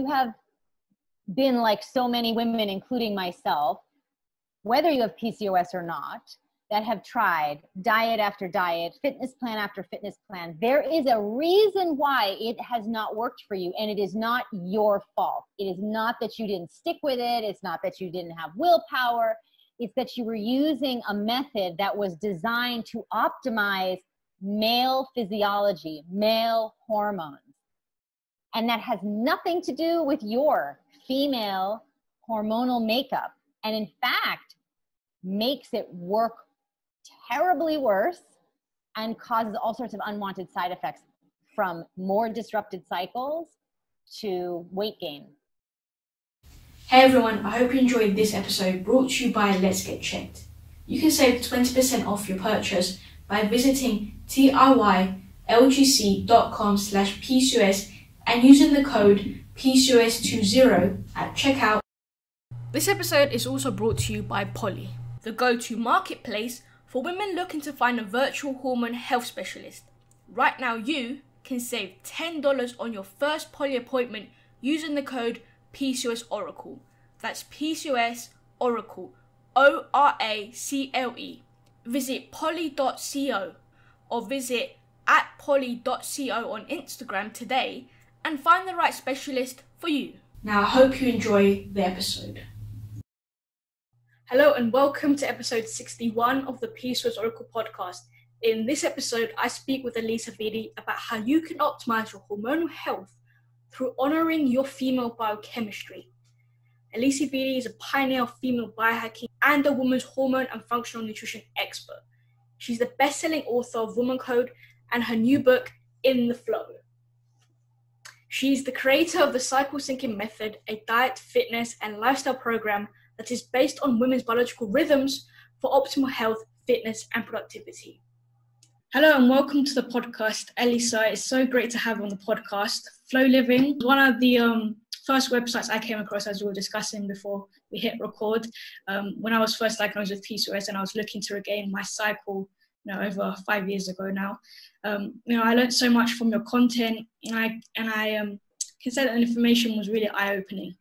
have been like so many women, including myself, whether you have PCOS or not, that have tried diet after diet, fitness plan after fitness plan, there is a reason why it has not worked for you, and it is not your fault. It is not that you didn't stick with it. It's not that you didn't have willpower. It's that you were using a method that was designed to optimize male physiology, male hormones. And that has nothing to do with your female hormonal makeup. And in fact, makes it work terribly worse and causes all sorts of unwanted side effects, from more disrupted cycles to weight gain. Hey everyone, I hope you enjoyed this episode brought to you by Let's Get Checked. You can save 20% off your purchase by visiting tiyLGC.com/PCOS and using the code PCOS20 at checkout. This episode is also brought to you by Polly, the go-to marketplace for women looking to find a virtual hormone health specialist. Right now you can save $10 on your first Polly appointment using the code PCOS Oracle. That's PCOS Oracle, ORACLE. Visit polly.co or visit @polly.co on Instagram today and find the right specialist for you. Now I hope you enjoy the episode. Hello and welcome to episode 61 of the PCOS Oracle podcast. In this episode, I speak with Alisa Vitti about how you can optimize your hormonal health through honoring your female biochemistry. Alisa Vitti is a pioneer of female biohacking and a woman's hormone and functional nutrition expert. She's the best-selling author of Woman Code and her new book, In the Flo. She's the creator of the Cycle Syncing Method, a diet, fitness, and lifestyle program that is based on women's biological rhythms for optimal health, fitness, and productivity. Hello and welcome to the podcast, Alisa. It's so great to have you on the podcast. Flow Living, one of the first websites I came across, as we were discussing before we hit record, when I was first diagnosed with PCOS and I was looking to regain my cycle, over 5 years ago now. I learned so much from your content, and I can say that the information was really eye-opening.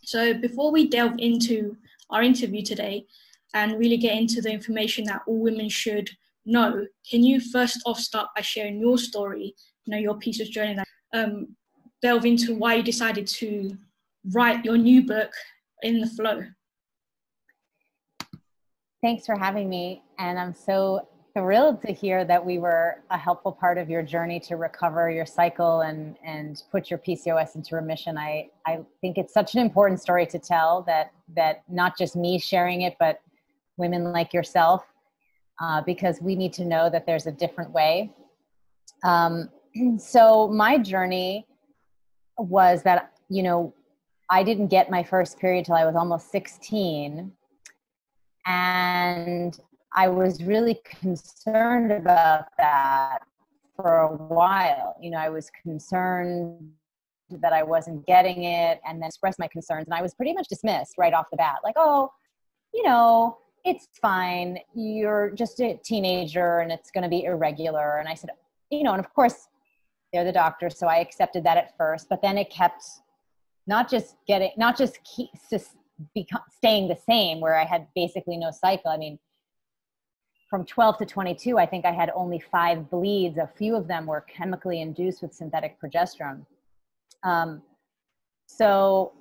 So before we delve into our interview today and really get into the information that all women should know, can you first off start by sharing your story, your PCOS journey, that delve into why you decided to write your new book, In the Flo? Thanks for having me. And I'm so thrilled to hear that we were a helpful part of your journey to recover your cycle and put your PCOS into remission. I think it's such an important story to tell, that not just me sharing it, but women like yourself, because we need to know that there's a different way. So my journey was that, I didn't get my first period till I was almost 16. And I was really concerned about that for a while. I was concerned that I wasn't getting it, and then expressed my concerns. And I was pretty much dismissed right off the bat. Like, oh, it's fine. You're just a teenager and it's going to be irregular. And I said, and of course they're the doctor. So I accepted that at first, but then it kept staying the same, where I had basically no cycle. I mean, from 12 to 22, I think I had only 5 bleeds. A few of them were chemically induced with synthetic progesterone. So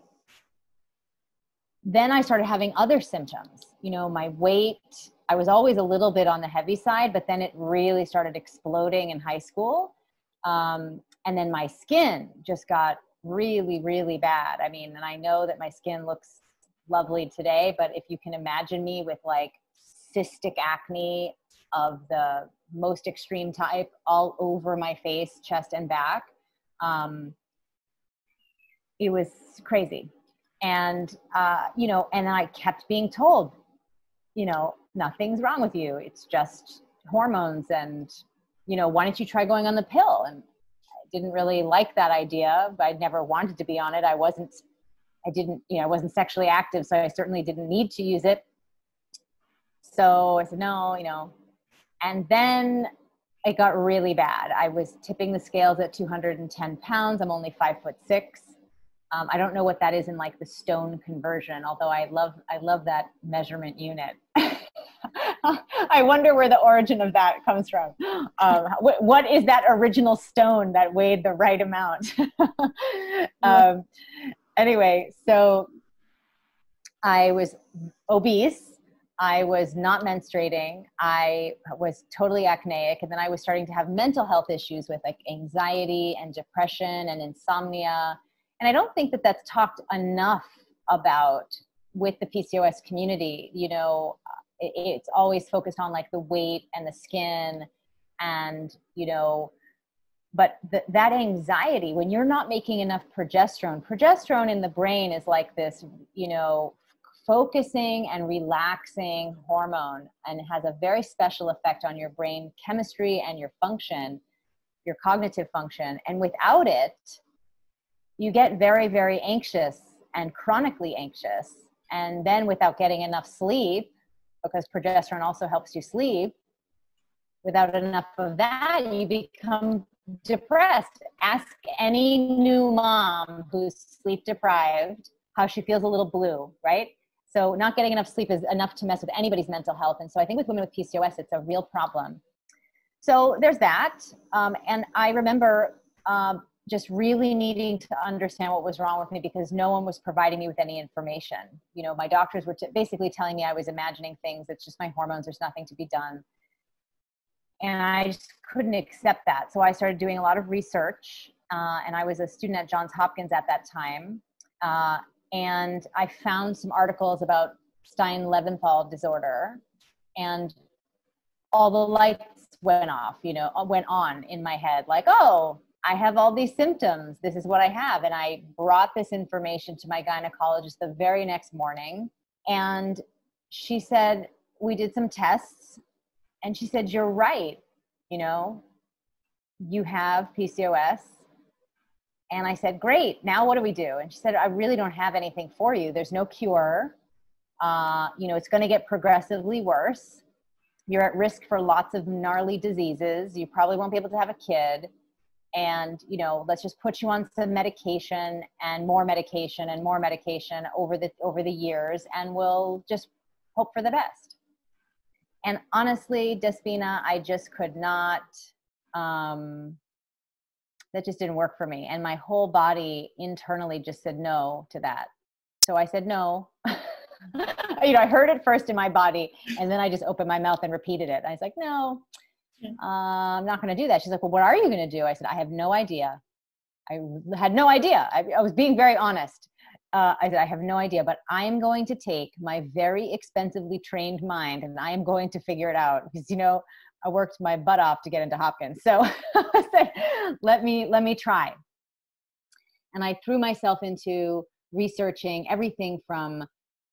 then I started having other symptoms. My weight, I was always a little bit on the heavy side, but then it really started exploding in high school. And then my skin just got really, really bad. I mean, and I know that my skin looks lovely today, but if you can imagine me with like cystic acne of the most extreme type all over my face, chest, and back, it was crazy. And, and I kept being told, nothing's wrong with you. It's just hormones. And, why don't you try going on the pill? And I didn't really like that idea, but I'd never wanted to be on it. I wasn't sexually active, so I certainly didn't need to use it. So I said, no, and then it got really bad. I was tipping the scales at 210 pounds. I'm only 5'6". I don't know what that is in like the stone conversion, although I love that measurement unit. I wonder where the origin of that comes from. What is that original stone that weighed the right amount? Anyway, so I was obese. I was not menstruating. I was totally acneic. And then I was starting to have mental health issues with like anxiety and depression and insomnia. And I don't think that that's talked enough about with the PCOS community. You know, it's always focused on like the weight and the skin and, you know, but that anxiety, when you're not making enough progesterone in the brain is like this, you know, focusing and relaxing hormone, and it has a very special effect on your brain chemistry and your function, your cognitive function. And without it, you get very, very anxious and chronically anxious. And then without getting enough sleep, because progesterone also helps you sleep, without enough of that, you become depressed. Ask any new mom who's sleep deprived how she feels a little blue, right? So not getting enough sleep is enough to mess with anybody's mental health. And so I think with women with PCOS, it's a real problem. So there's that. And I remember just really needing to understand what was wrong with me because no one was providing me with any information. You know, my doctors were basically telling me I was imagining things. It's just my hormones. There's nothing to be done. And I just couldn't accept that. So I started doing a lot of research. And I was a student at Johns Hopkins at that time. And I found some articles about Stein-Leventhal disorder, and all the lights went off, you know, went on in my head, like, oh, I have all these symptoms. This is what I have. And I brought this information to my gynecologist the very next morning. And she said, we did some tests, and she said, you're right. You know, you have PCOS. And I said, great, now what do we do? And she said, I really don't have anything for you. There's no cure. You know, it's going to get progressively worse. You're at risk for lots of gnarly diseases. You probably won't be able to have a kid. And, you know, let's just put you on some medication and more medication and more medication over the years, and we'll just hope for the best. And honestly, Despina, I just could not, that just didn't work for me. And my whole body internally just said no to that. So I said no. You know, I heard it first in my body, and then I just opened my mouth and repeated it. I was like, no, I'm not going to do that. She's like, well, what are you going to do? I said, I have no idea. I had no idea. I was being very honest. I said, I have no idea, but I am going to take my very expensively trained mind, and I am going to figure it out, because, you know, I worked my butt off to get into Hopkins. So I said, let me try. And I threw myself into researching everything from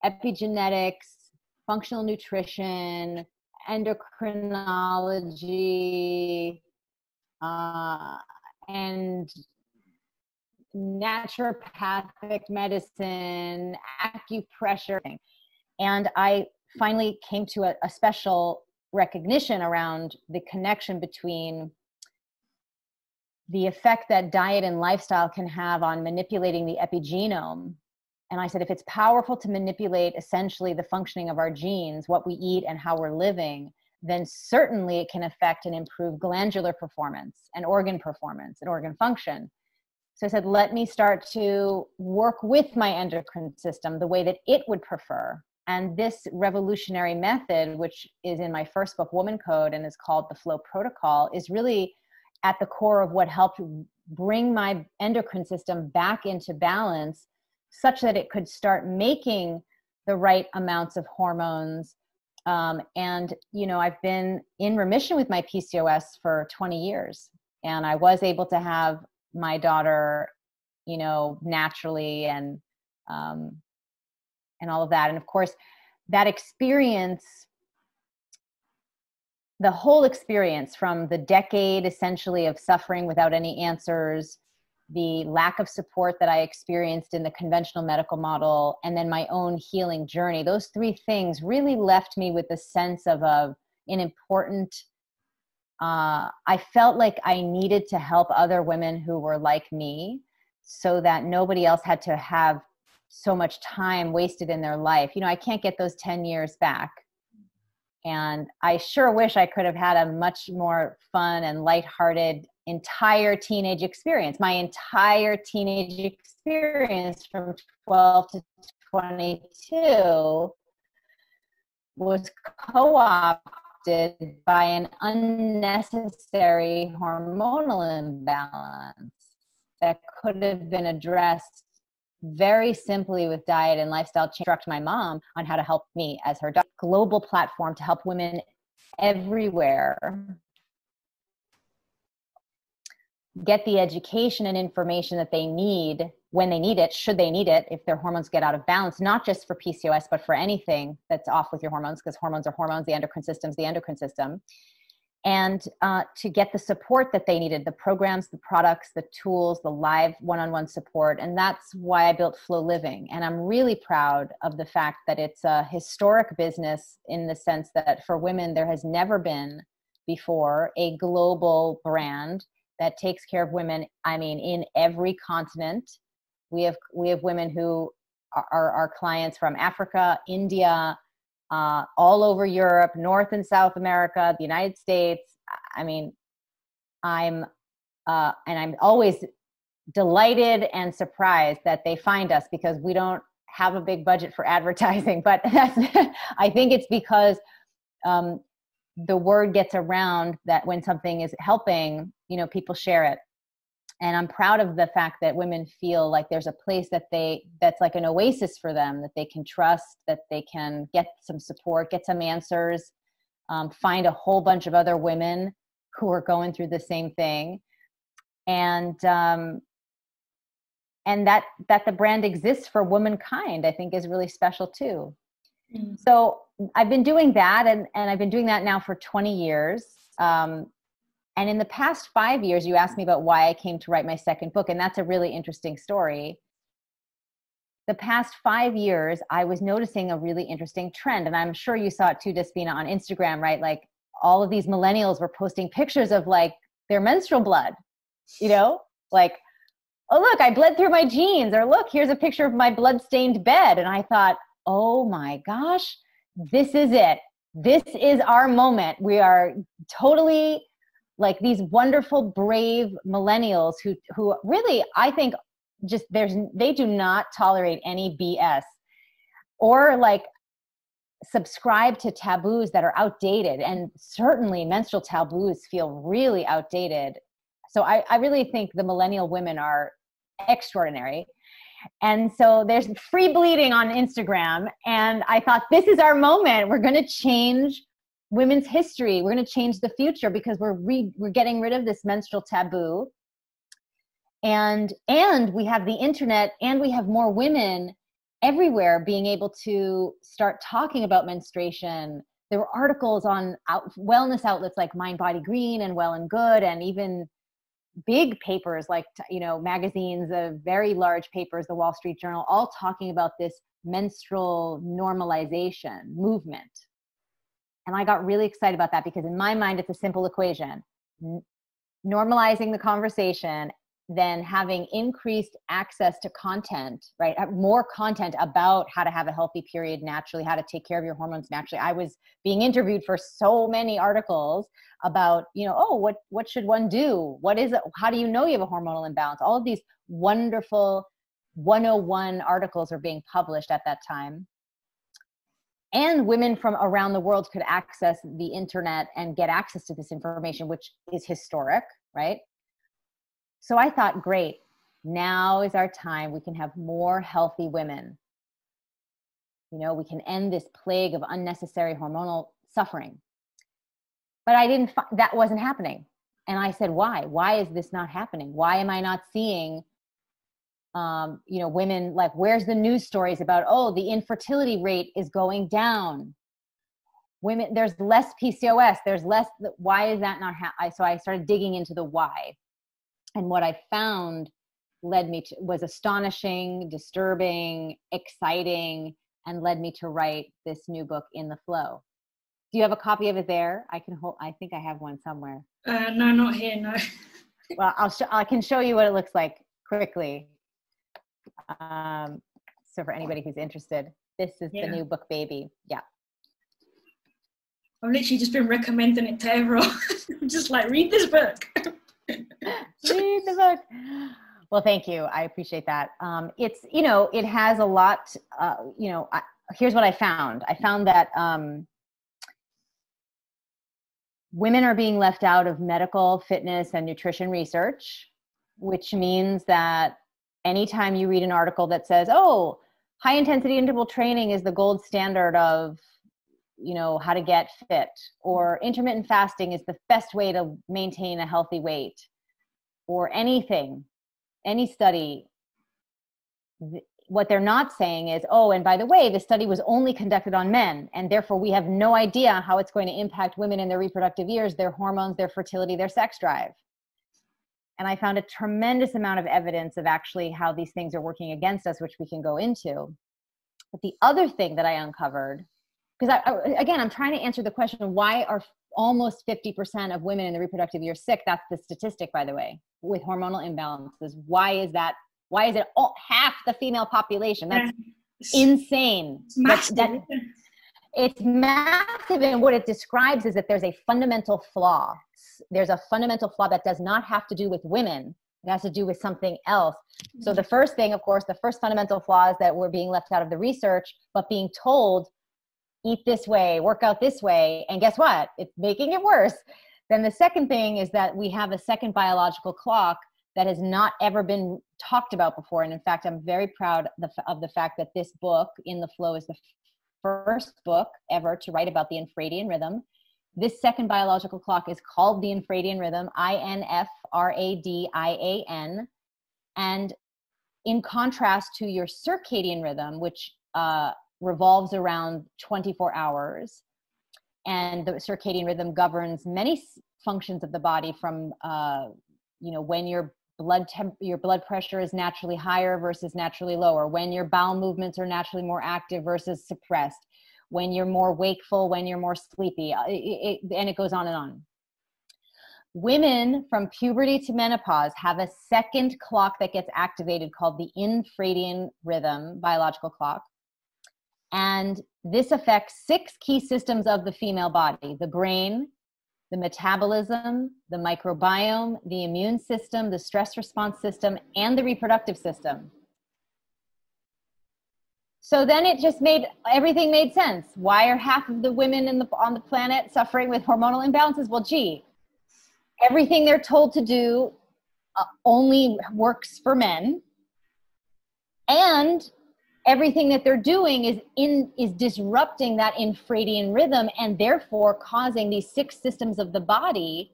epigenetics, functional nutrition, endocrinology, and naturopathic medicine, acupressure. And I finally came to a special recognition around the connection between the effect that diet and lifestyle can have on manipulating the epigenome. And I said, if it's powerful to manipulate essentially the functioning of our genes, what we eat and how we're living, then certainly it can affect and improve glandular performance and organ function. So I said, let me start to work with my endocrine system the way that it would prefer. And this revolutionary method, which is in my first book, Woman Code, and is called the Flo Protocol, is really at the core of what helped bring my endocrine system back into balance, such that it could start making the right amounts of hormones. And, you know, I've been in remission with my PCOS for 20 years. And I was able to have my daughter, you know, naturally, and all of that. And of course, that experience, the whole experience from the decade essentially of suffering without any answers, the lack of support that I experienced in the conventional medical model, and then my own healing journey, those three things really left me with a sense of an important, I felt like I needed to help other women who were like me. so that nobody else had to have so much time wasted in their life. You know, I can't get those 10 years back. And I sure wish I could have had a much more fun and lighthearted entire teenage experience. My entire teenage experience from 12 to 22 was co-opted by an unnecessary hormonal imbalance that could have been addressed very simply with diet and lifestyle change. Instruct my mom on how to help me as her global platform to help women everywhere get the education and information that they need when they need it, should they need it, if their hormones get out of balance, not just for PCOS, but for anything that's off with your hormones, because hormones are hormones, the endocrine system's the endocrine system. And to get the support that they needed, the programs, the products, the tools, the live one-on-one support. And that's why I built Flo Living. And I'm really proud of the fact that it's a historic business in the sense that for women, there has never been before a global brand that takes care of women. I mean, in every continent. We have women who are our clients from Africa, India, all over Europe, North and South America, the United States. I mean, I'm always delighted and surprised that they find us, because we don't have a big budget for advertising, but I think it's because the word gets around that when something is helping, you know, people share it. And I'm proud of the fact that women feel like there's a place that's like an oasis for them, that they can trust, that they can get some support, get some answers, find a whole bunch of other women who are going through the same thing. And that the brand exists for womankind, I think is really special too. Mm. So I've been doing that, and I've been doing that now for 20 years. And in the past 5 years, you asked me about why I came to write my second book, and that's a really interesting story. The past 5 years, I was noticing a really interesting trend, and I'm sure you saw it too, Despina, on Instagram, right? Like all of these millennials were posting pictures of like their menstrual blood, you know, like, oh, look, I bled through my jeans, or look, here's a picture of my blood-stained bed. And I thought, oh my gosh, this is it. This is our moment. We are totally like these wonderful, brave millennials who really, I think, just they do not tolerate any BS or like subscribe to taboos that are outdated. And certainly menstrual taboos feel really outdated. So I really think the millennial women are extraordinary. And so there's free bleeding on Instagram. And I thought, this is our moment. We're going to change women's history. We're going to change the future, because we're getting rid of this menstrual taboo. And we have the internet, and we have more women everywhere being able to start talking about menstruation. There were articles on wellness outlets like Mind, Body, Green and Well and Good, and even big papers like, you know, magazines, very large papers, the Wall Street Journal, all talking about this menstrual normalization movement. And I got really excited about that, because in my mind, it's a simple equation. Normalizing the conversation, then having increased access to content, right? More content about how to have a healthy period naturally, how to take care of your hormones naturally. I was being interviewed for so many articles about, you know, oh, what should one do? What is it? How do you know you have a hormonal imbalance? All of these wonderful 101 articles are being published at that time. And women from around the world could access the internet and get access to this information, which is historic, right? So I thought, great, now is our time. We can have more healthy women. You know, we can end this plague of unnecessary hormonal suffering. But that wasn't happening. And I said, why? Why is this not happening? Why am I not seeing you know, women, like, where's the news stories about, oh, the infertility rate is going down. Women, there's less PCOS, there's less, why is that not happening? So I started digging into the why. And what I found was astonishing, disturbing, exciting, and led me to write this new book, In the Flo. Do you have a copy of it there? I think I have one somewhere. No, not here, no. Well, I can show you what it looks like quickly. So for anybody who's interested, this is the new book, baby. Yeah. I've literally just been recommending it to everyone. Just like, read this book. Read the book. Well, thank you. I appreciate that. It's, it has a lot, here's what I found. I found that women are being left out of medical, fitness, and nutrition research, which means that anytime you read an article that says, oh, high intensity interval training is the gold standard of, how to get fit, or intermittent fasting is the best way to maintain a healthy weight, or anything, any study, what they're not saying is, oh, and by the way, the study was only conducted on men, and therefore we have no idea how it's going to impact women in their reproductive years, their hormones, their fertility, their sex drive. And I found a tremendous amount of evidence of actually how these things are working against us, which we can go into. But the other thing that I uncovered, because again, I'm trying to answer the question, why are almost 50% of women in the reproductive year sick? That's the statistic, by the way, with hormonal imbalances. Why is that? Why is it half the female population? That's insane. It's massive. It's massive, and what it describes is that there's a fundamental flaw. There's a fundamental flaw that does not have to do with women. It has to do with something else. So the first thing, of course, the first fundamental flaw is that we're being left out of the research, but being told, eat this way, work out this way, and guess what? It's making it worse. Then the second thing is that we have a second biological clock that has not ever been talked about before. And in fact, I'm very proud of the fact that this book, In the Flo, is the first book ever to write about the infradian rhythm. This second biological clock is called the infradian rhythm, INFRADIAN. And in contrast to your circadian rhythm, which revolves around 24 hours, and the circadian rhythm governs many functions of the body, from when your blood pressure is naturally higher versus naturally lower, when your bowel movements are naturally more active versus suppressed, when you're more wakeful, when you're more sleepy, and it goes on and on. Women from puberty to menopause have a second clock that gets activated called the infradian rhythm, biological clock. And this affects 6 key systems of the female body: the brain, the metabolism, the microbiome, the immune system, the stress response system, and the reproductive system. So then it just everything made sense. Why are half of the women on the planet suffering with hormonal imbalances? Well, everything they're told to do only works for men, and everything that they're doing is disrupting that infradian rhythm, and therefore causing these 6 systems of the body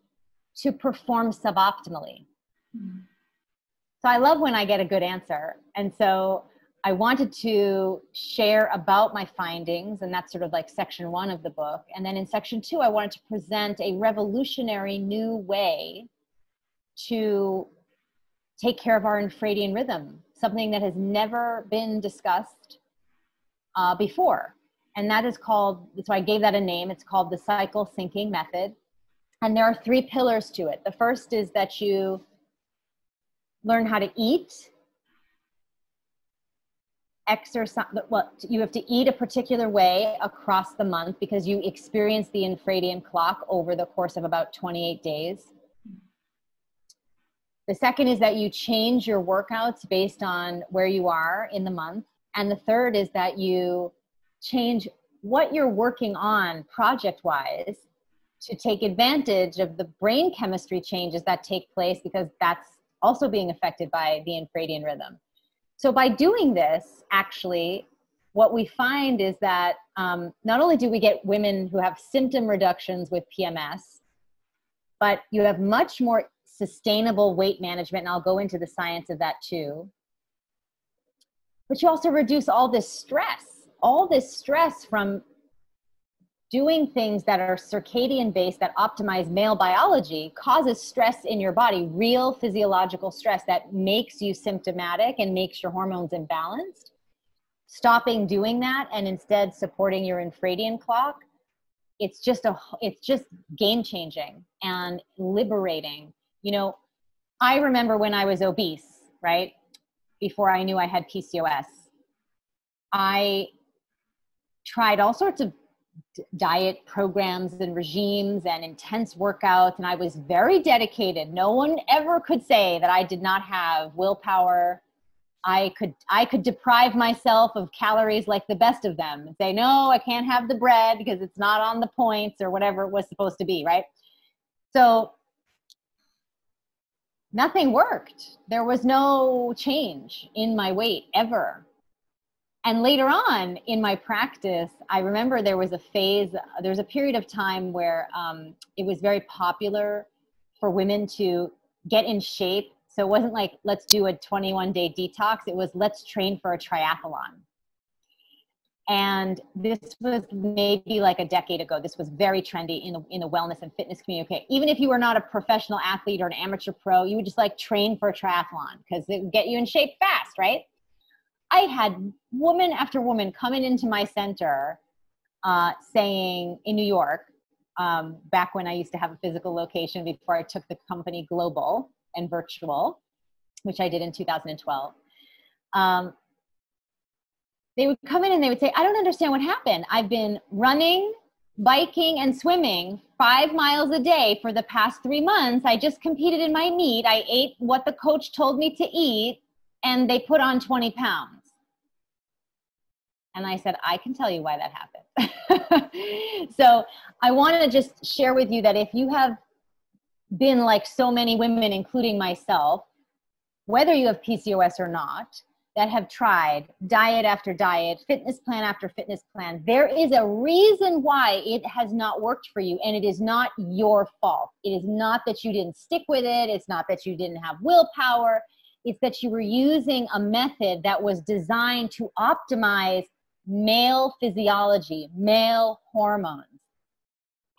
to perform suboptimally. So I love when I get a good answer. And so I wanted to share about my findings, and that's sort of like section 1 of the book. And then in section 2, I wanted to present a revolutionary new way to take care of our infradian rhythm, something that has never been discussed before. And that is called, so I gave that a name, it's called the cycle syncing method. And there are 3 pillars to it. The first is that you learn how to eat, exercise. Well, you have to eat a particular way across the month because you experience the infradian clock over the course of about 28 days. The second is that you change your workouts based on where you are in the month. And the third is that you change what you're working on project-wise to take advantage of the brain chemistry changes that take place, because that's also being affected by the infradian rhythm. So by doing this, actually, what we find is that not only do we get women who have symptom reductions with PMS, but you have much more sustainable weight management, and I'll go into the science of that too. But you also reduce all this stress from doing things that are circadian based, that optimize male biology, causes stress in your body, real physiological stress that makes you symptomatic and makes your hormones imbalanced. Stopping doing that and instead supporting your infradian clock, it's just game changing and liberating. I remember when I was obese, right? before I knew I had PCOS. I tried all sorts of diet programs and regimes and intense workouts, and I was very dedicated. No one ever could say that I did not have willpower. I could deprive myself of calories like the best of them and say, no, I can't have the bread because it's not on the points or whatever it was supposed to be, right? So nothing worked. There was no change in my weight ever. And later on in my practice, I remember there was a period of time where it was very popular for women to get in shape. So it wasn't like, let's do a 21-day detox. It was, let's train for a triathlon. And this was maybe like a decade ago. This was very trendy in the wellness and fitness community. Okay, even if you were not a professional athlete or an amateur pro, you would just like train for a triathlon because it would get you in shape fast, right? I had woman after woman coming into my center saying, in New York, back when I used to have a physical location before I took the company global and virtual, which I did in 2012. They would come in and they would say, I don't understand what happened. I've been running, biking, and swimming 5 miles a day for the past 3 months. I just competed in my meet. I ate what the coach told me to eat, and they put on 20 pounds. And I said, I can tell you why that happened. So I want to just share with you that if you have been like so many women, including myself, whether you have PCOS or not, that have tried diet after diet, fitness plan after fitness plan, there is a reason why it has not worked for you, and it is not your fault. It is not that you didn't stick with it. It's not that you didn't have willpower. It's that you were using a method that was designed to optimize male physiology, male hormones.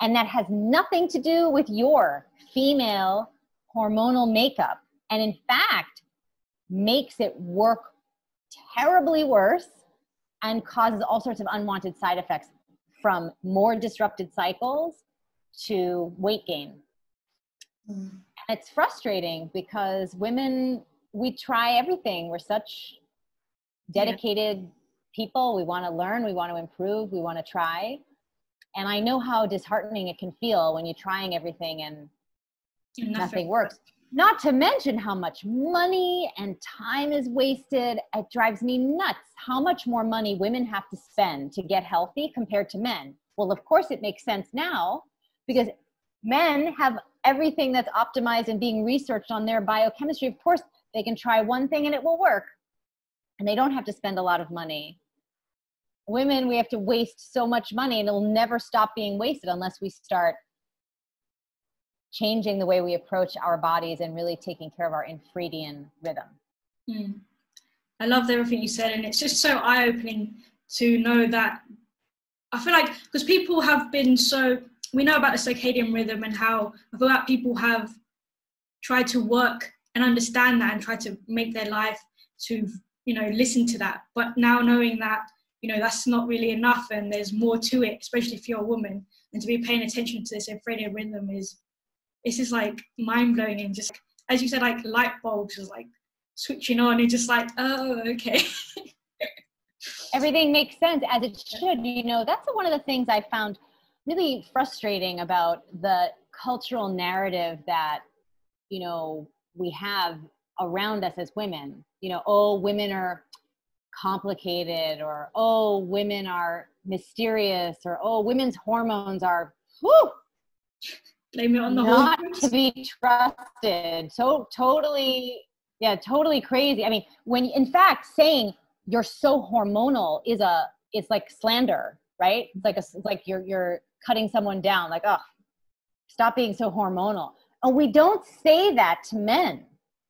And that has nothing to do with your female hormonal makeup. And in fact, makes it work terribly worse and causes all sorts of unwanted side effects, from more disrupted cycles to weight gain. And it's frustrating because women, we try everything. We're such dedicated people. We want to learn, we want to improve, we want to try. And I know how disheartening it can feel when you're trying everything and nothing works. Not to mention how much money and time is wasted. It drives me nuts how much more money women have to spend to get healthy compared to men. Well, of course it makes sense now because men have everything that's optimized and being researched on their biochemistry. Of course, they can try one thing and it will work. And they don't have to spend a lot of money. Women, we have to waste so much money, and it'll never stop being wasted unless we start changing the way we approach our bodies and really taking care of our infradian rhythm. I loved everything you said, and it's just so eye-opening to know that. I feel like, because people have been we know about the circadian rhythm and how I feel like people have tried to work and understand that and try to make their life to, listen to that. But now knowing that, that's not really enough and there's more to it, especially if you're a woman, and to be paying attention to this infradian rhythm it's just like mind-blowing, and just, as you said, like light bulbs is like switching on and just like, oh, okay. Everything makes sense as it should. That's one of the things I found really frustrating about the cultural narrative that, we have around us as women. Oh, women are complicated, or oh, women are mysterious, or oh, women's hormones are blame it on the not hormones. To be trusted. So totally crazy. I mean, when in fact saying you're so hormonal it's like slander, right? It's like you're cutting someone down, like, oh, stop being so hormonal. And we don't say that to men,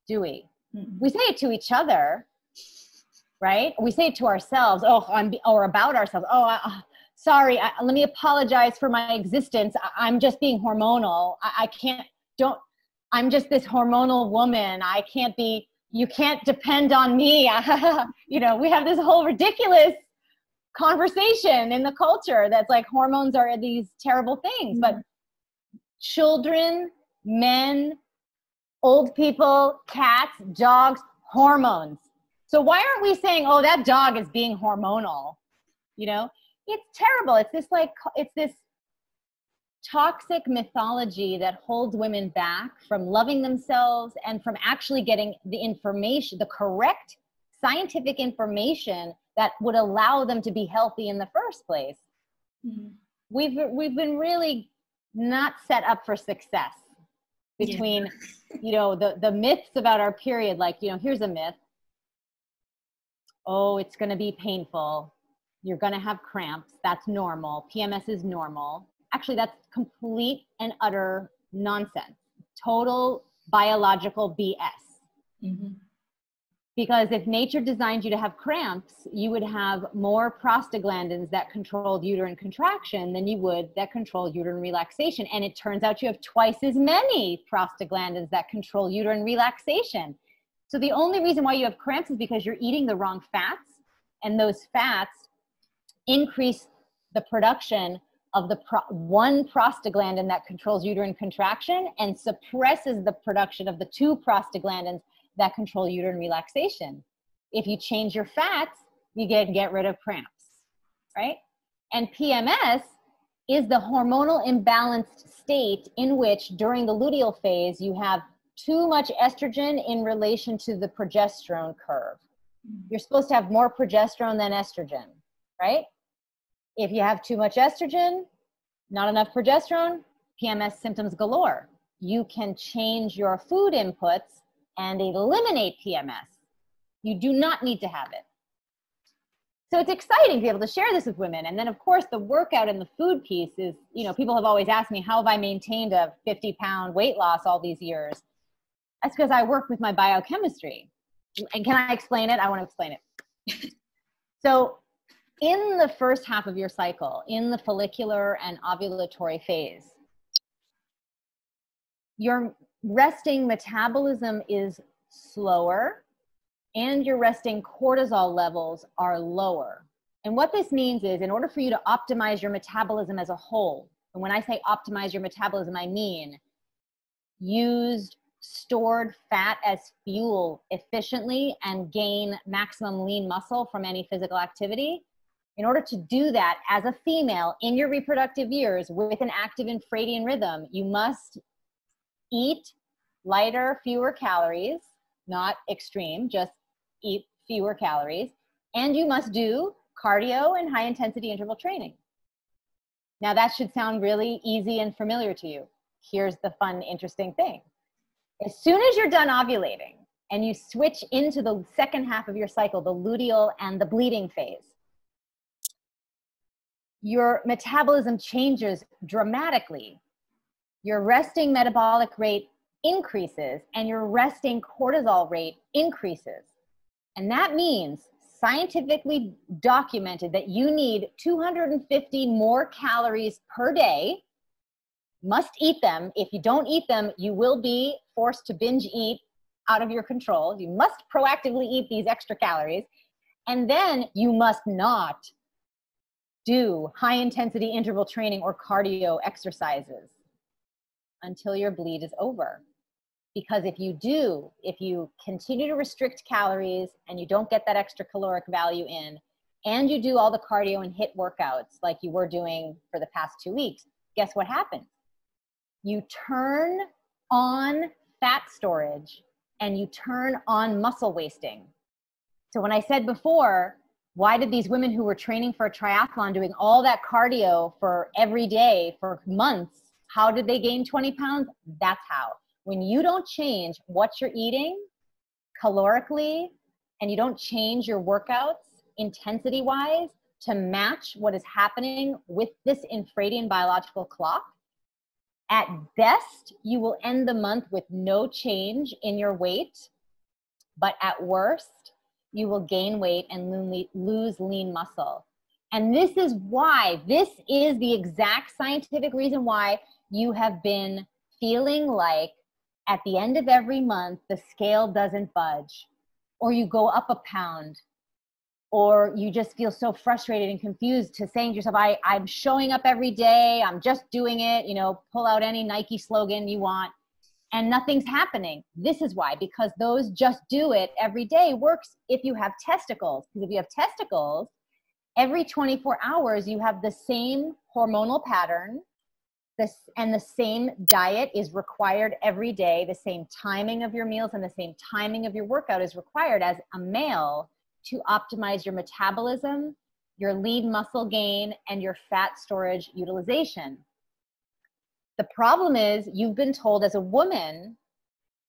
do we? Mm-hmm. We say it to each other, right? We say it to ourselves, or about ourselves. Sorry, let me apologize for my existence. I'm just being hormonal. I'm just this hormonal woman. You can't depend on me. We have this whole ridiculous conversation in the culture that's like hormones are these terrible things. But children, men, old people, cats, dogs, hormones. So why aren't we saying, oh, that dog is being hormonal? You know, it's terrible. It's this toxic mythology that holds women back from loving themselves and from actually getting the information, the correct scientific information that would allow them to be healthy in the first place. Mm-hmm. We've been really not set up for success between, you know, the myths about our period. Like, you know, here's a myth. Oh, it's going to be painful. You're going to have cramps. That's normal. PMS is normal. Actually, that's complete and utter nonsense. Total biological BS. Mm-hmm. Because if nature designed you to have cramps, you would have more prostaglandins that controlled uterine contraction than you would that control uterine relaxation. And it turns out you have twice as many prostaglandins that control uterine relaxation. So the only reason why you have cramps is because you're eating the wrong fats, and those fats increase the production of the one prostaglandin that controls uterine contraction and suppresses the production of the two prostaglandins that control uterine relaxation. If you change your fats, you get rid of cramps, right? And PMS is the hormonal imbalanced state in which during the luteal phase, you have too much estrogen in relation to the progesterone curve. You're supposed to have more progesterone than estrogen, right? If you have too much estrogen, not enough progesterone, PMS symptoms galore. You can change your food inputs and eliminate PMS. You do not need to have it. So it's exciting to be able to share this with women. And then of course the workout and the food piece is, you know, people have always asked me, how have I maintained a 50-pound weight loss all these years? That's because I work with my biochemistry. And can I explain it? I want to explain it. So in the first half of your cycle, in the follicular and ovulatory phase, your resting metabolism is slower and your resting cortisol levels are lower. And what this means is, in order for you to optimize your metabolism as a whole, and when I say optimize your metabolism, I mean use stored fat as fuel efficiently and gain maximum lean muscle from any physical activity. In order to do that as a female in your reproductive years with an active infradian rhythm, you must eat lighter, fewer calories, not extreme, just eat fewer calories. And you must do cardio and high intensity interval training. Now that should sound really easy and familiar to you. Here's the fun, interesting thing. As soon as you're done ovulating and you switch into the second half of your cycle, the luteal and the bleeding phase, your metabolism changes dramatically. Your resting metabolic rate increases and your resting cortisol rate increases. And that means, scientifically documented, that you need 250 more calories per day. Must eat them. If you don't eat them, you will be forced to binge eat out of your control. You must proactively eat these extra calories. And then you must not do high intensity interval training or cardio exercises until your bleed is over. Because if you do, if you continue to restrict calories and you don't get that extra caloric value in, and you do all the cardio and HIIT workouts like you were doing for the past 2 weeks, guess what happens? You turn on fat storage and you turn on muscle wasting. So when I said before, why did these women who were training for a triathlon, doing all that cardio for every day for months, how did they gain 20 pounds? That's how. When you don't change what you're eating calorically and you don't change your workouts intensity-wise to match what is happening with this infradian biological clock, at best, you will end the month with no change in your weight, but at worst, you will gain weight and lose lean muscle. And this is the exact scientific reason why you have been feeling like at the end of every month, the scale doesn't budge, or you go up a pound, or you just feel so frustrated and confused to saying to yourself, I'm showing up every day, I'm just doing it, you know, pull out any Nike slogan you want. and nothing's happening. This is why, because those just do it every day works if you have testicles. Because if you have testicles, every 24 hours, you have the same hormonal pattern, and the same diet is required every day. The same timing of your meals and the same timing of your workout is required as a male to optimize your metabolism, your lean muscle gain, and your fat storage utilization. The problem is you've been told as a woman,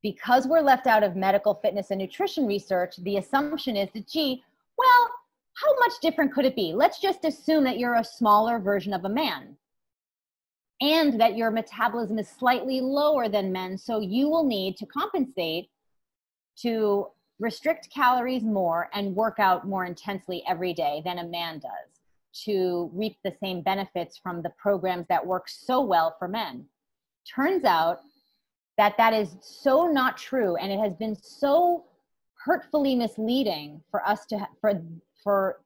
because we're left out of medical fitness and nutrition research, the assumption is that, gee, well, how much different could it be? Let's just assume that you're a smaller version of a man and that your metabolism is slightly lower than men. So you will need to compensate to restrict calories more and work out more intensely every day than a man does to reap the same benefits from the programs that work so well for men. Turns out that that is so not true, and it has been so hurtfully misleading for us to, for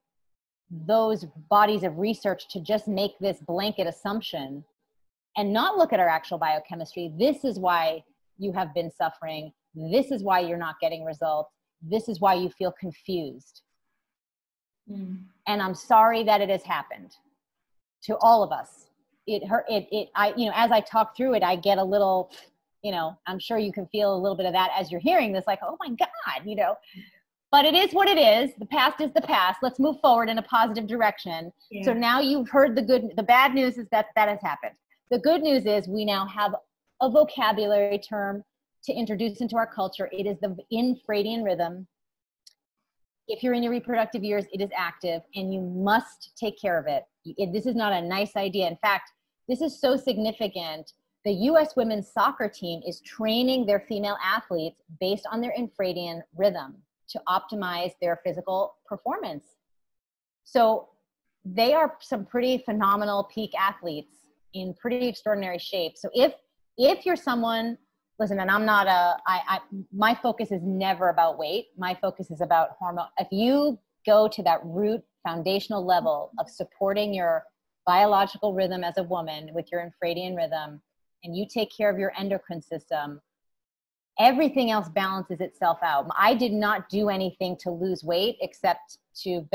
those bodies of research to just make this blanket assumption and not look at our actual biochemistry. This is why you have been suffering. This is why you're not getting results. This is why you feel confused. And I'm sorry that it has happened to all of us. As I talk through it, I get a little, I'm sure you can feel a little bit of that as you're hearing this, like, oh my God, but it is what it is. The past is the past. Let's move forward in a positive direction. Yeah. So now you've heard the bad news is that has happened. The good news is we now have a vocabulary term to introduce into our culture. It is the infradian rhythm. If you're in your reproductive years, it is active and you must take care of it. This is not a nice idea. In fact, this is so significant. The U.S. women's soccer team is training their female athletes based on their infradian rhythm to optimize their physical performance. So they are some pretty phenomenal peak athletes in pretty extraordinary shape. So if you're someone, listen, and I'm not my focus is never about weight. My focus is about hormone. If you go to that root foundational level of supporting your biological rhythm as a woman with your infradian rhythm, and you take care of your endocrine system, everything else balances itself out. I did not do anything to lose weight except to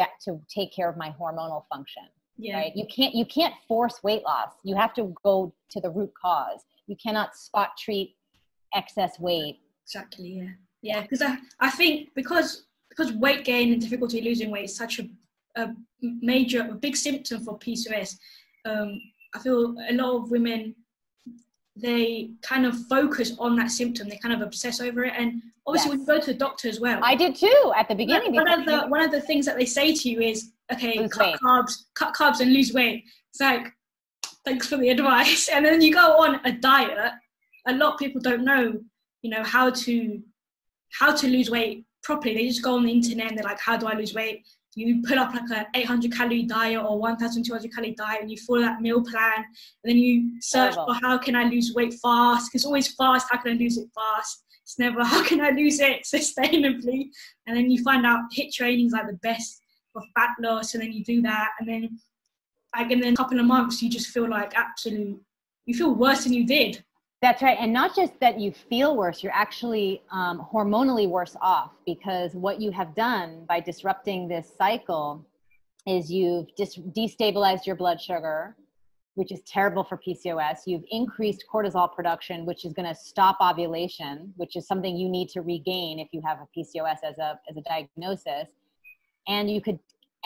take care of my hormonal function. Yeah. Right? You can't force weight loss. You have to go to the root cause. You cannot spot treat excess weight. Exactly. Yeah. Because I think because weight gain and difficulty losing weight is such a big symptom for PCOS. I feel a lot of women, they kind of focus on that symptom. They kind of obsess over it. And obviously when you go to the doctor as well. I did too at the beginning. One of the things that they say to you is, okay, cut carbs and lose weight. It's like, thanks for the advice. And then you go on a diet. A lot of people don't know, how to lose weight properly. They just go on the internet and they're like, how do I lose weight? You put up like a 800 calorie diet or 1,200 calorie diet and you follow that meal plan. And then you search for how can I lose weight fast? Because always fast, how can I lose it fast? It's never how can I lose it sustainably? And then you find out HIIT training is like the best for fat loss. And then you do that. And then in a couple of months, you just feel like you feel worse than you did. That's right. And not just that you feel worse, you're actually hormonally worse off, because what you have done by disrupting this cycle is you've destabilized your blood sugar, which is terrible for PCOS. You've increased cortisol production, which is going to stop ovulation, which is something you need to regain if you have a PCOS as a diagnosis.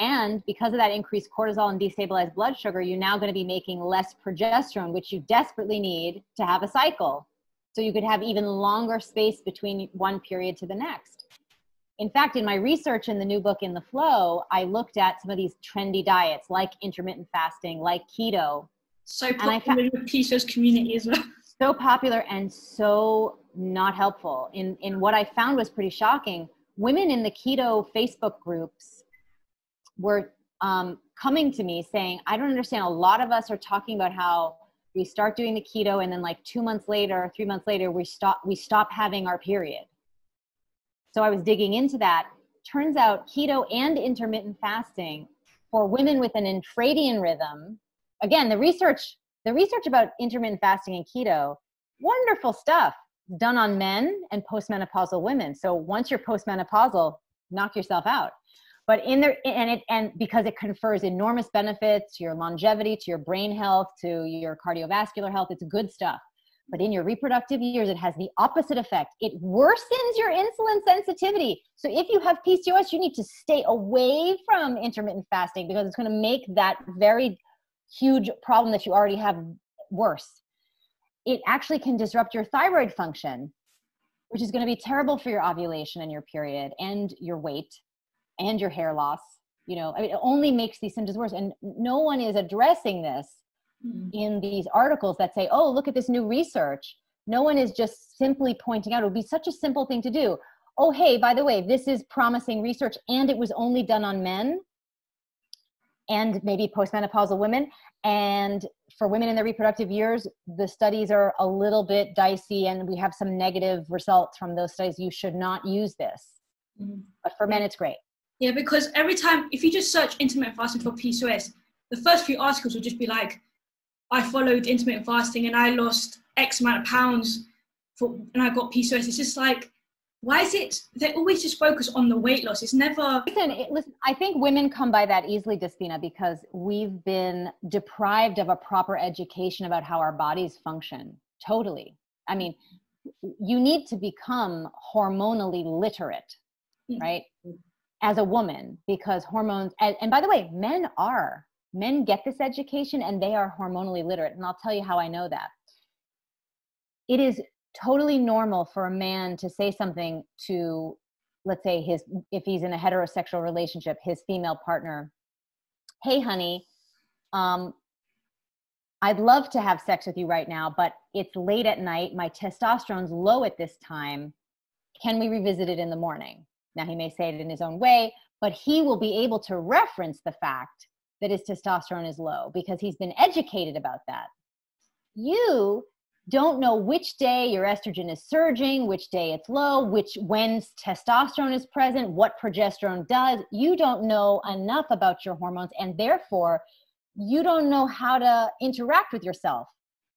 And because of that increased cortisol and destabilized blood sugar, you're now going to be making less progesterone, which you desperately need to have a cycle. So you could have even longer space between one period to the next. In fact, in my research in the new book, In the Flo, I looked at some of these trendy diets like intermittent fasting, like keto. So popular in the PCOS community as well. So popular and so not helpful. In what I found was pretty shocking. Women in the keto Facebook groups were coming to me saying, I don't understand. A lot of us are talking about how we start doing the keto and then like 2 months later, 3 months later, we stop having our period. So I was digging into that. Turns out keto and intermittent fasting for women with an infradian rhythm, again, the research about intermittent fasting and keto, wonderful stuff. done on men and postmenopausal women. So once you're postmenopausal, knock yourself out. But and because it confers enormous benefits to your longevity, to your brain health, to your cardiovascular health, it's good stuff. But in your reproductive years, it has the opposite effect. It worsens your insulin sensitivity. So if you have PCOS, you need to stay away from intermittent fasting because it's going to make that very huge problem that you already have worse. It actually can disrupt your thyroid function, which is going to be terrible for your ovulation and your period and your weight and your hair loss. You know, I mean, it only makes these symptoms worse. And no one is addressing this in these articles that say, oh, look at this new research. No one is just simply pointing out, it would be such a simple thing to do. Oh, hey, by the way, this is promising research and it was only done on men and maybe postmenopausal women. And for women in their reproductive years, the studies are a little bit dicey and we have some negative results from those studies. You should not use this. But for men, it's great. Yeah, because every time, if you just search intermittent fasting for PCOS, the first few articles will just be like, I followed intermittent fasting and I lost X amount of pounds and I got PCOS. It's just like, why is it, they always just focus on the weight loss. It's never. Listen, I think women come by that easily, Despina, because we've been deprived of a proper education about how our bodies function. Totally. I mean, you need to become hormonally literate, right? As a woman, because hormones, and by the way, men get this education and they are hormonally literate. And I'll tell you how I know that. It is totally normal for a man to say something to, let's say if he's in a heterosexual relationship, his female partner, hey honey, I'd love to have sex with you right now, but it's late at night. My testosterone's low at this time. Can we revisit it in the morning? Now, he may say it in his own way, but he will be able to reference the fact that his testosterone is low because he's been educated about that. You don't know which day your estrogen is surging, which day it's low, when testosterone is present, what progesterone does. You don't know enough about your hormones, and therefore, you don't know how to interact with yourself.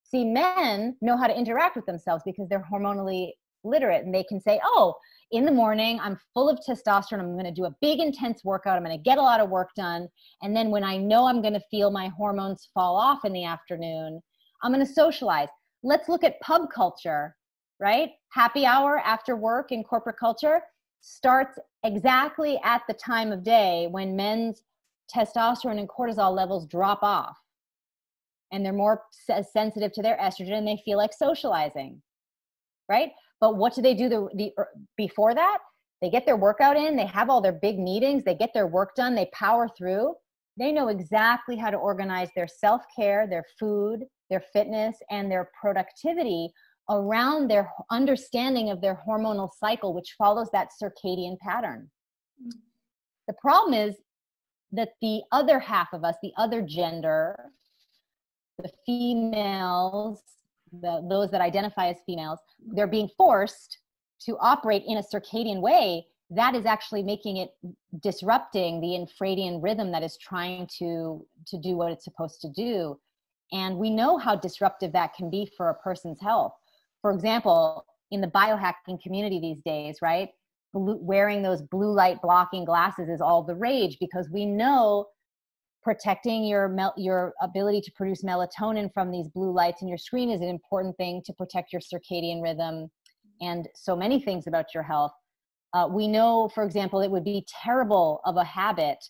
See, men know how to interact with themselves because they're hormonally literate, and they can say, oh, in the morning, I'm full of testosterone. I'm going to do a big intense workout. I'm going to get a lot of work done. And then when I know I'm going to feel my hormones fall off in the afternoon, I'm going to socialize. Let's look at pub culture, right? Happy hour after work in corporate culture starts exactly at the time of day when men's testosterone and cortisol levels drop off. And they're more sensitive to their estrogen and they feel like socializing, right? But what do they do before that? They get their workout in, they have all their big meetings, they get their work done, they power through. They know exactly how to organize their self-care, their food, their fitness, and their productivity around their understanding of their hormonal cycle, which follows that circadian pattern. The problem is that the other half of us, the other gender, the females, those that identify as females, they're being forced to operate in a circadian way that is actually making it disrupting the infradian rhythm that is trying to do what it's supposed to do. And we know how disruptive that can be for a person's health. For example, in the biohacking community these days, right? Wearing those blue light blocking glasses is all the rage because we know protecting your ability to produce melatonin from these blue lights in your screen is an important thing to protect your circadian rhythm and so many things about your health. We know, for example, it would be terrible of a habit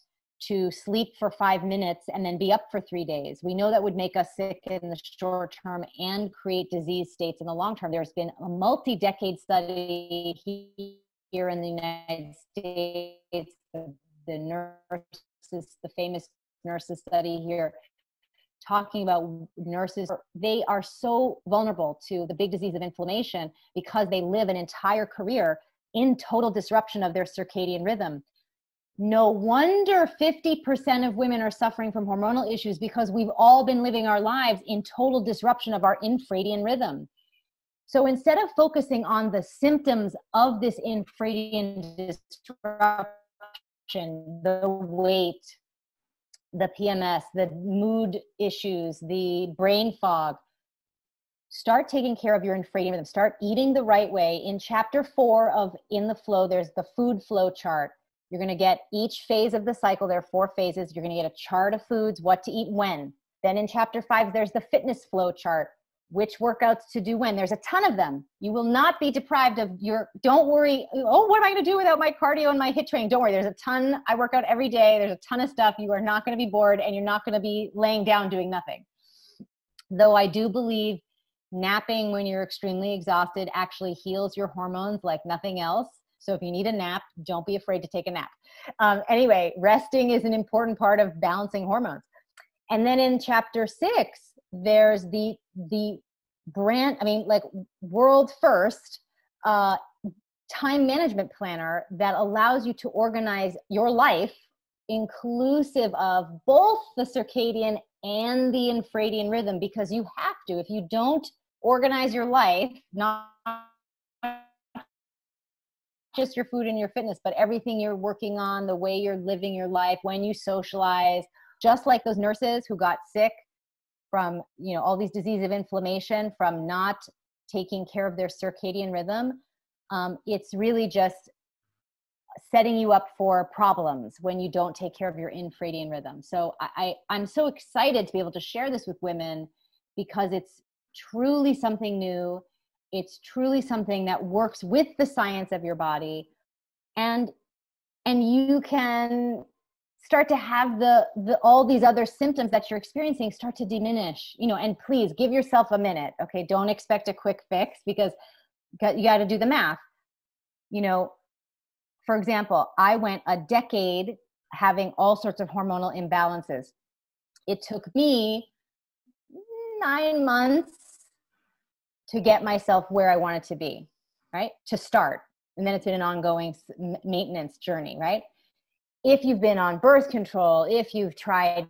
to sleep for 5 minutes and then be up for 3 days. We know that would make us sick in the short term and create disease states in the long term. There's been a multi-decade study here in the United States, the nurses, the famous nurses study here, talking about nurses. They are so vulnerable to the big disease of inflammation because they live an entire career in total disruption of their circadian rhythm. No wonder 50% of women are suffering from hormonal issues because we've all been living our lives in total disruption of our infradian rhythm. So instead of focusing on the symptoms of this infradian disruption, the weight, the PMS, the mood issues, the brain fog, start taking care of your infradian rhythm. Start eating the right way. In chapter 4 of In the Flo, there's the food flow chart. You're going to get each phase of the cycle. There are 4 phases. You're going to get a chart of foods, what to eat when. Then in chapter 5, there's the fitness flow chart, which workouts to do when. There's a ton of them. You will not be deprived of your, don't worry, oh, what am I going to do without my cardio and my HIIT training? Don't worry, there's a ton. I work out every day. There's a ton of stuff. You are not going to be bored, and you're not going to be laying down doing nothing. Though I do believe napping when you're extremely exhausted actually heals your hormones like nothing else. So if you need a nap, don't be afraid to take a nap. Anyway, resting is an important part of balancing hormones. And then in chapter 6, there's the brand, like world first time management planner that allows you to organize your life inclusive of both the circadian and the infradian rhythm, because you have to. If you don't organize your life, not just your food and your fitness, but everything you're working on, the way you're living your life, when you socialize, just like those nurses who got sick from, all these diseases of inflammation from not taking care of their circadian rhythm. It's really just setting you up for problems when you don't take care of your infradian rhythm. So I'm so excited to be able to share this with women, because it's truly something new. It's truly something that works with the science of your body, and you can start to have the all these other symptoms that you're experiencing start to diminish, and please give yourself a minute. Okay. Don't expect a quick fix, because you got to do the math. For example, I went a decade having all sorts of hormonal imbalances. It took me 9 months to get myself where I wanted to be, right? To start. And then it's been an ongoing maintenance journey, right? If you've been on birth control, if you've tried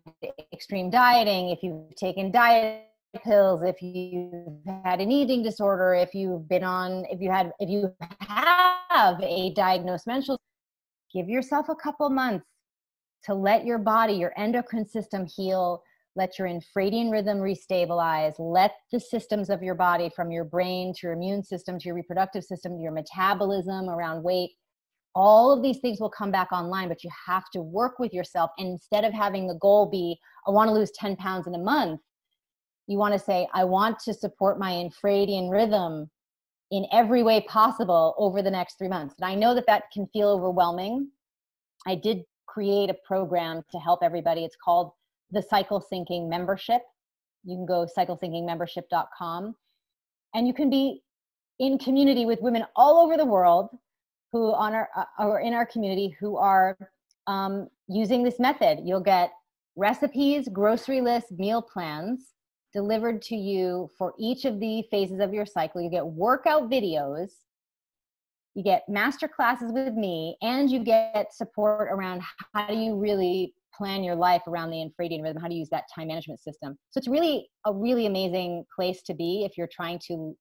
extreme dieting, if you've taken diet pills, if you've had an eating disorder, if you have a diagnosed menstrual, give yourself a couple months to let your body, your endocrine system heal, let your infradian rhythm restabilize, let the systems of your body, from your brain to your immune system to your reproductive system, your metabolism around weight, all of these things will come back online, but you have to work with yourself. And instead of having the goal be, I want to lose 10 pounds in a month, you want to say, I want to support my infradian rhythm in every way possible over the next 3 months. And I know that can feel overwhelming. I did create a program to help everybody. It's called the Cycle Syncing Membership. You can go cyclesyncingmembership.com, and you can be in community with women all over the world who are in our community who are using this method. You'll get recipes, grocery lists, meal plans delivered to you for each of the phases of your cycle. You get workout videos, you get master classes with me, and you get support around how do you really plan your life around the infradian rhythm, how to use that time management system. So it's really a really amazing place to be if you're trying to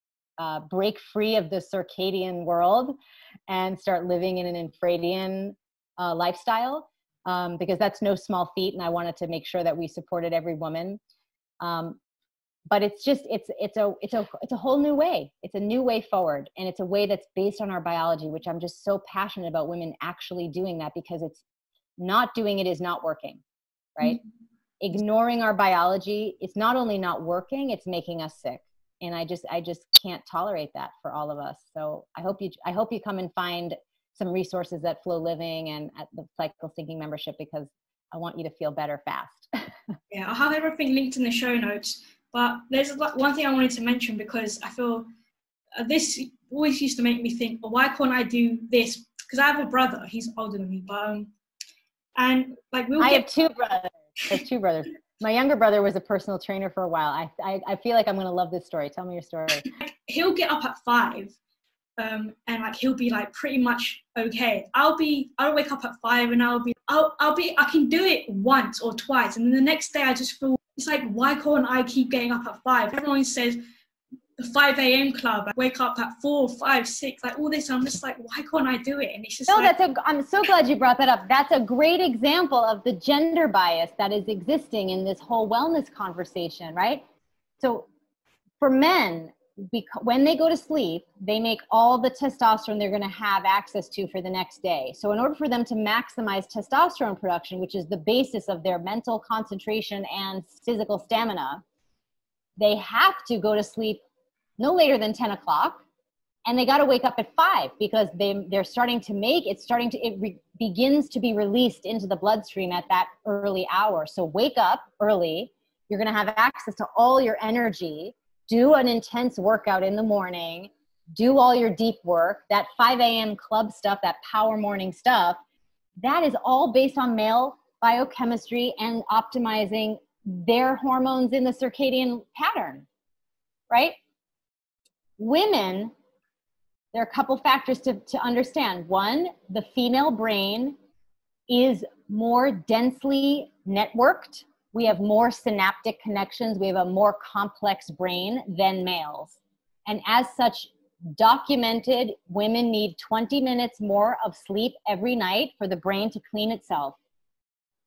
break free of the circadian world and start living in an infradian lifestyle, because that's no small feat, and I wanted to make sure that we supported every woman. But it's a whole new way. It's a new way forward, and it's a way that's based on our biology, which I'm just so passionate about women actually doing that, because it's not doing it is not working, right? Mm-hmm. Ignoring our biology, it's not only not working, it's making us sick. And I just can't tolerate that for all of us. So I hope you come and find some resources at Flow Living and at the Cycle Syncing Membership, because I want you to feel better fast. Yeah, I'll have everything linked in the show notes. But there's one thing I wanted to mention, because I feel this always used to make me think, well, why can't I do this? Because I have a brother, he's older than me, but and like I have two brothers. I have two brothers. My younger brother was a personal trainer for a while. I feel like I'm going to love this story. Tell me your story. He'll get up at 5, and like he'll be like pretty much okay. I'll wake up at 5 and I can do it once or twice, and then the next day I just feel it's like, why can't I keep getting up at 5? Everyone says the 5 a.m. club. I wake up at 4, 5, 6, like all this. I'm just like, why can't I do it? And it's just I'm so glad you brought that up. That's a great example of the gender bias that is existing in this whole wellness conversation, right? So For men, when they go to sleep, they make all the testosterone they're going to have access to for the next day. So in order for them to maximize testosterone production, which is the basis of their mental concentration and physical stamina, they have to go to sleep no later than 10 o'clock. And they got to wake up at 5 because they're starting to make it begins to be released into the bloodstream at that early hour. So wake up early. You're going to have access to all your energy. Do an intense workout in the morning. Do all your deep work. That 5 a.m. club stuff, that power morning stuff, that is all based on male biochemistry and optimizing their hormones in the circadian pattern, right? Women, there are a couple factors to understand. One, the female brain is more densely networked. We have more synaptic connections. We have a more complex brain than males. And as such, documented, women need 20 minutes more of sleep every night for the brain to clean itself.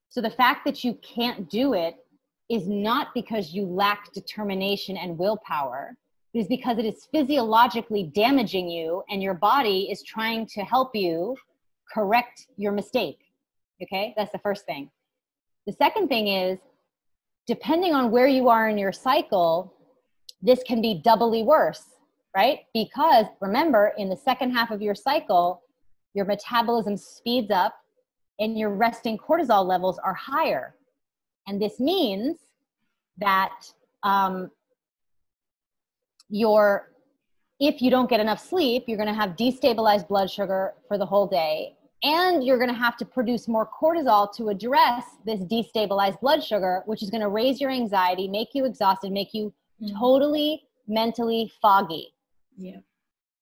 So the fact that you can't do it is not because you lack determination and willpower. It is because it is physiologically damaging you and your body is trying to help you correct your mistake. Okay, that's the first thing. The second thing is, depending on where you are in your cycle, this can be doubly worse, right? Because remember, in the second half of your cycle, your metabolism speeds up and your resting cortisol levels are higher. And this means that if you don't get enough sleep, you're going to have destabilized blood sugar for the whole day. And you're going to have to produce more cortisol to address this destabilized blood sugar, which is going to raise your anxiety, make you exhausted, make you totally mentally foggy. Yeah.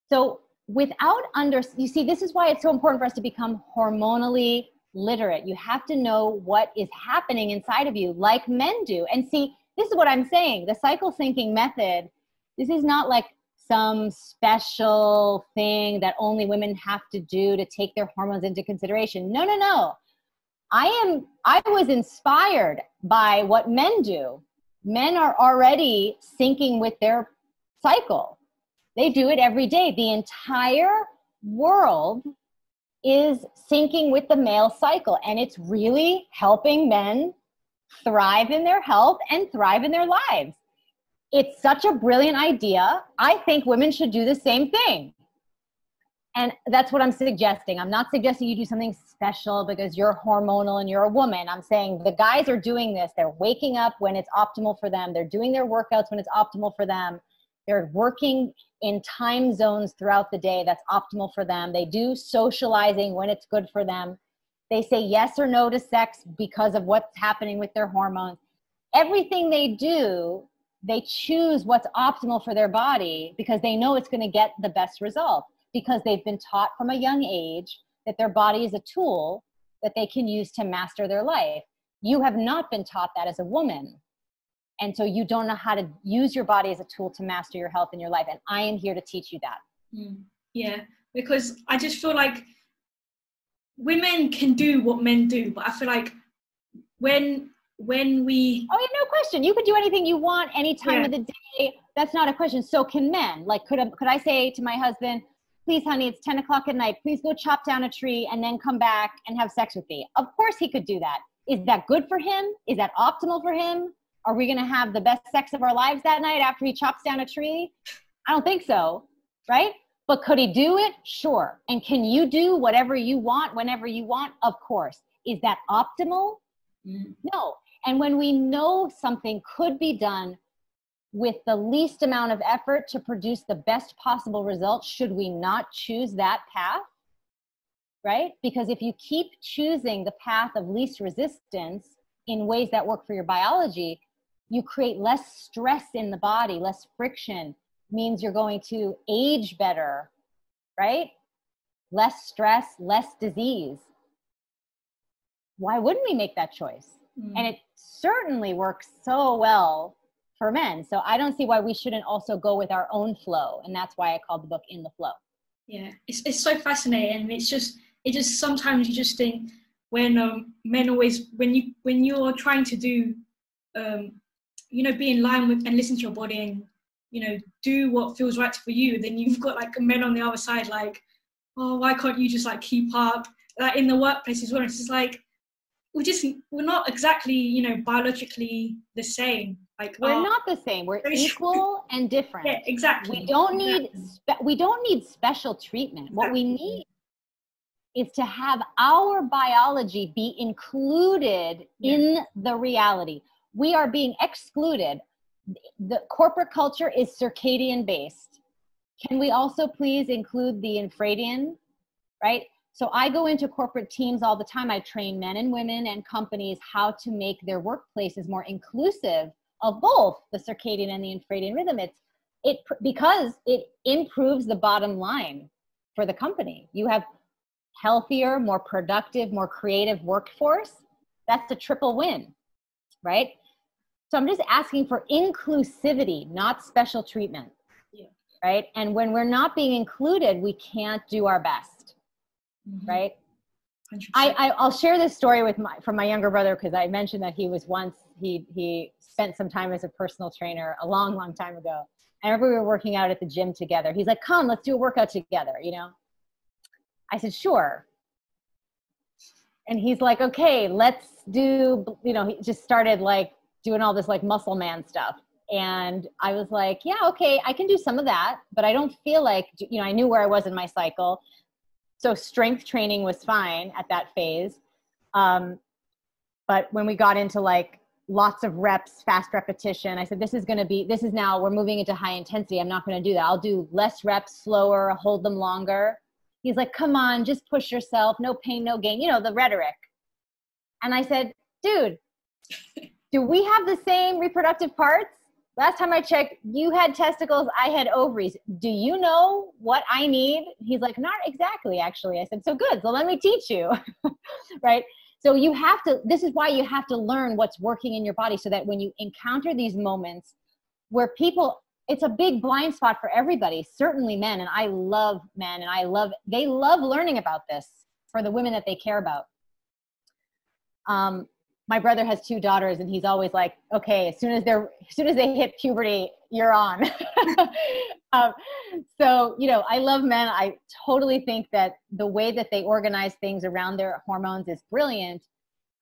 So you see, this is why it's so important for us to become hormonally literate. You have to know what is happening inside of you, like men do. And see, this is what I'm saying. The cycle syncing method, this is not like some special thing that only women have to do to take their hormones into consideration. No, no, no. I was inspired by what men do. Men are already syncing with their cycle. They do it every day. The entire world is syncing with the male cycle, and it's really helping men thrive in their health and thrive in their lives. It's such a brilliant idea. I think women should do the same thing. And that's what I'm suggesting. I'm not suggesting you do something special because you're hormonal and you're a woman. I'm saying the guys are doing this. They're waking up when it's optimal for them. They're doing their workouts when it's optimal for them. They're working in time zones throughout the day that's optimal for them. They do socializing when it's good for them. They say yes or no to sex because of what's happening with their hormones. Everything they do, they choose what's optimal for their body because they know it's going to get the best result, because they've been taught from a young age that their body is a tool that they can use to master their life. You have not been taught that as a woman. And so you don't know how to use your body as a tool to master your health and your life. And I am here to teach you that. Yeah, because I just feel like women can do what men do, but I feel like when we... Oh, yeah, no question. You could do anything you want any time of the day. That's not a question. So can men. Like, could I say to my husband, please, honey, it's 10 o'clock at night. Please go chop down a tree and then come back and have sex with me. Of course he could do that. Is that good for him? Is that optimal for him? Are we going to have the best sex of our lives that night after he chops down a tree? I don't think so, right? But could he do it? Sure. And can you do whatever you want whenever you want? Of course. Is that optimal? No. And when we know something could be done with the least amount of effort to produce the best possible results, should we not choose that path? Right? Because if you keep choosing the path of least resistance in ways that work for your biology, you create less stress in the body. Less friction means you're going to age better, right? Less stress, less disease. Why wouldn't we make that choice? And it certainly works so well for men. So I don't see why we shouldn't also go with our own flow. And that's why I called the book In the Flo. Yeah, it's so fascinating. And it just sometimes you just think when men always, when you're trying to do, be in line with and listen to your body do what feels right for you, then you've got like men on the other side like, oh, why can't you just like keep up? Like in the workplace as well, it's just like we're not exactly biologically the same. Like we're not the same. We're equal and different. Yeah, exactly. We don't need special treatment. Exactly. What we need is to have our biology be included in the reality. We are being excluded. The corporate culture is circadian based. Can we also please include the infradian, right? So I go into corporate teams all the time. I train men and women and companies how to make their workplaces more inclusive of both the circadian and the infradian rhythm. Because it improves the bottom line for the company. You have healthier, more productive, more creative workforce. That's a triple win, right? So I'm just asking for inclusivity, not special treatment, right? And when we're not being included, we can't do our best, right? I'll share this story from my younger brother, because I mentioned that he spent some time as a personal trainer a long, long time ago. I remember we were working out at the gym together. He's like, come, let's do a workout together, I said, sure. And he's like, okay, let's do, he just started like doing all this like muscle man stuff. And I was like, yeah, okay, I can do some of that, but I don't feel like, I knew where I was in my cycle. So strength training was fine at that phase. But when we got into like lots of reps, fast repetition, I said, we're moving into high intensity. I'm not going to do that. I'll do less reps, slower, hold them longer. He's like, come on, just push yourself. No pain, no gain. The rhetoric. And I said, dude, do we have the same reproductive parts? Last time I checked, you had testicles, I had ovaries. Do you know what I need? He's like, not exactly, actually. I said, so good. So let me teach you, right? So this is why you have to learn what's working in your body, so that when you encounter these moments where it's a big blind spot for everybody, certainly men. And I love men, and they love learning about this for the women that they care about. My brother has 2 daughters, and he's always like, okay, as soon as they hit puberty, you're on. So, I love men. I totally think that the way that they organize things around their hormones is brilliant.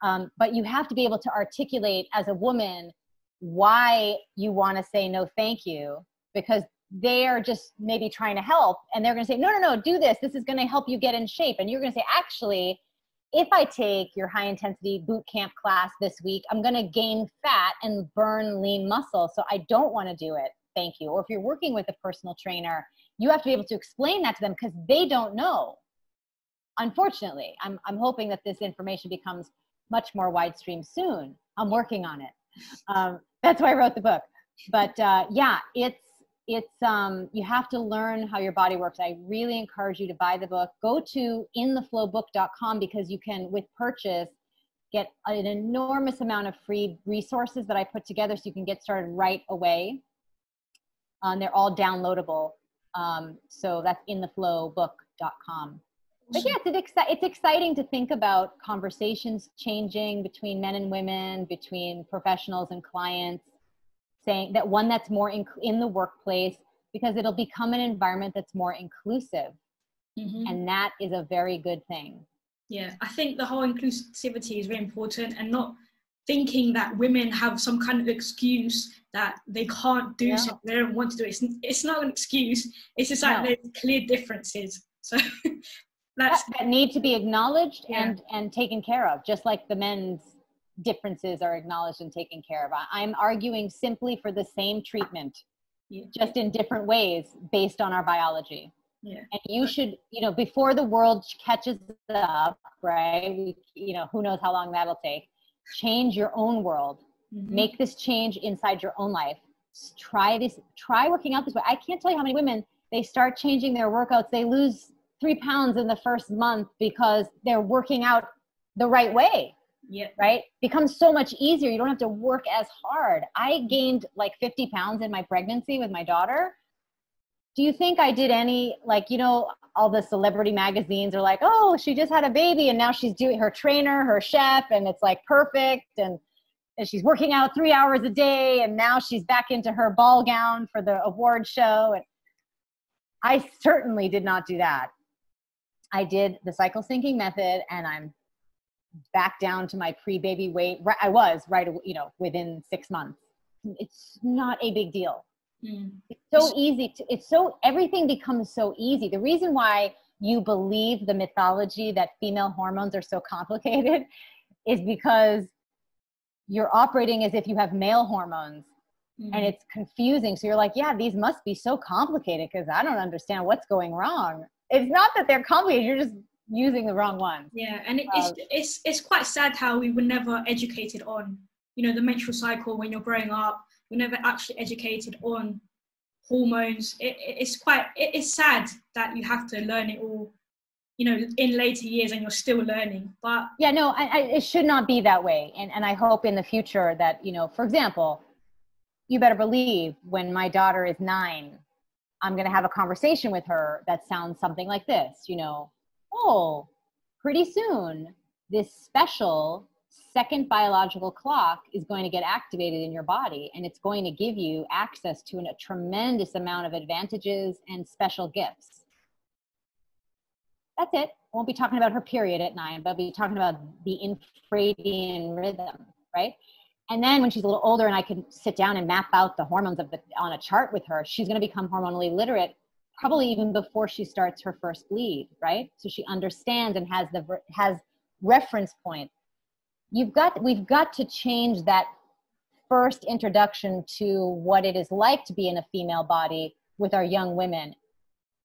But you have to be able to articulate as a woman why you want to say no, thank you, because they are just maybe trying to help, and they're going to say, no, do this. This is going to help you get in shape. And you're going to say, actually, if I take your high intensity boot camp class this week, I'm going to gain fat and burn lean muscle. So I don't want to do it. Thank you. Or if you're working with a personal trainer, you have to be able to explain that to them, because they don't know. Unfortunately, I'm hoping that this information becomes much more widestream soon. I'm working on it. That's why I wrote the book. But you have to learn how your body works. I really encourage you to buy the book. Go to intheflowbook.com, because you can, with purchase, get an enormous amount of free resources that I put together, so you can get started right away. They're all downloadable. So that's intheflowbook.com. But yeah, it's exciting to think about conversations changing between men and women, between professionals and clients, saying that one that's more in the workplace, because it'll become an environment that's more inclusive. And that is a very good thing. Yeah, I think the whole inclusivity is very important, and not thinking that women have some kind of excuse that they can't do something, they don't want to do it. It's not an excuse. It's just like there's clear differences. So that need to be acknowledged and taken care of, just like the men's differences are acknowledged and taken care of. I'm arguing simply for the same treatment, just in different ways based on our biology. Yeah. And you should, before the world catches up, right? Who knows how long that'll take. Change your own world. Make this change inside your own life. Try working out this way. I can't tell you how many women, they start changing their workouts. They lose 3 pounds in the first month because they're working out the right way. Yeah. Right? Becomes so much easier. You don't have to work as hard. I gained like 50 pounds in my pregnancy with my daughter. Do you think I did any, all the celebrity magazines are like, oh, she just had a baby and now she's doing her trainer, her chef, and it's like perfect. And and she's working out 3 hours a day, and now she's back into her ball gown for the award show. And I certainly did not do that. I did the cycle syncing method, and I'm back down to my pre-baby weight. I was within 6 months. It's not a big deal. It's so easy everything becomes so easy. The reason why you believe the mythology that female hormones are so complicated is because you're operating as if you have male hormones, and it's confusing. So you're like, yeah, these must be so complicated because I don't understand what's going wrong. It's not that they're complicated. You're just using the wrong ones. Yeah. And it's quite sad how we were never educated on, the menstrual cycle when you're growing up. We're never actually educated on hormones. It's sad that you have to learn it all, in later years, and you're still learning. But yeah, no, it should not be that way. And I hope in the future that, for example, you better believe when my daughter is 9, I'm going to have a conversation with her that sounds something like this, oh, pretty soon this special second biological clock is going to get activated in your body, and it's going to give you access to a tremendous amount of advantages and special gifts. That's it. I won't be talking about her period at 9, but I'll be talking about the infradian rhythm, right? And then when she's a little older and I can sit down and map out the hormones on a chart with her, she's going to become hormonally literate probably even before she starts her first bleed, right? So she understands and has reference point. We've got to change that first introduction to what it is like to be in a female body with our young women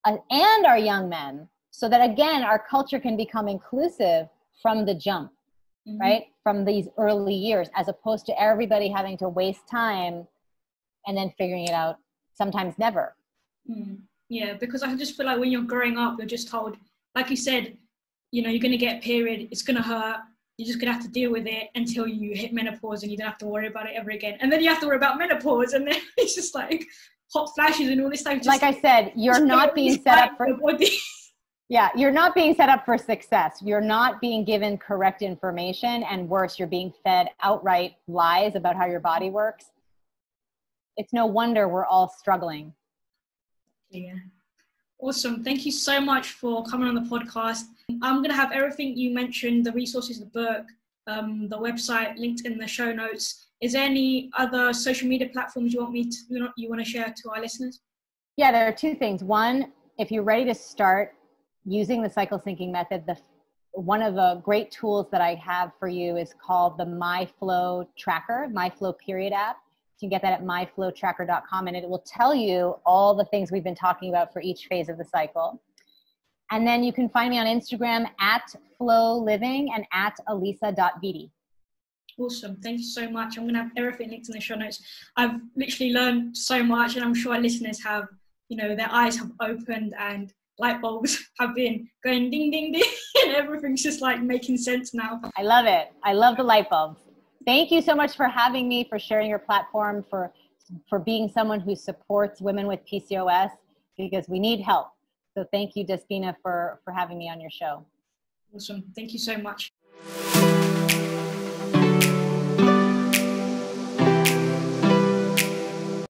and our young men, so that again, our culture can become inclusive from the jump, right? From these early years, as opposed to everybody having to waste time and then figuring it out, sometimes never. Yeah, because I just feel like when you're growing up, you're just told, like you said, you're going to get a period, it's going to hurt. You're just going to have to deal with it until you hit menopause, and you don't have to worry about it ever again. And then you have to worry about menopause, and then it's just like hot flashes and all this stuff. Like I said, you're not being set up for yeah, you're not being set up for success. You're not being given correct information, and worse, you're being fed outright lies about how your body works. It's no wonder we're all struggling. Yeah. Awesome. Thank you so much for coming on the podcast. I'm going to have everything you mentioned, the resources, the book, the website linked in the show notes. Is there any other social media platforms you want to share to our listeners? Yeah, there are 2 things. One, if you're ready to start using the cycle syncing method, one of the great tools that I have for you is called the MyFlo Tracker, MyFlo period app. You can get that at myflowtracker.com, and it will tell you all the things we've been talking about for each phase of the cycle. And then you can find me on Instagram at flowliving and at alisa.vitti. Awesome. Thank you so much. I'm going to have everything linked in the show notes. I've literally learned so much, and I'm sure our listeners have, their eyes have opened and light bulbs have been going ding, ding, ding, and everything's just like making sense now. I love it. I love the light bulbs. Thank you so much for having me, for sharing your platform, for being someone who supports women with PCOS, because we need help. So thank you, Despina, for having me on your show. Awesome. Thank you so much.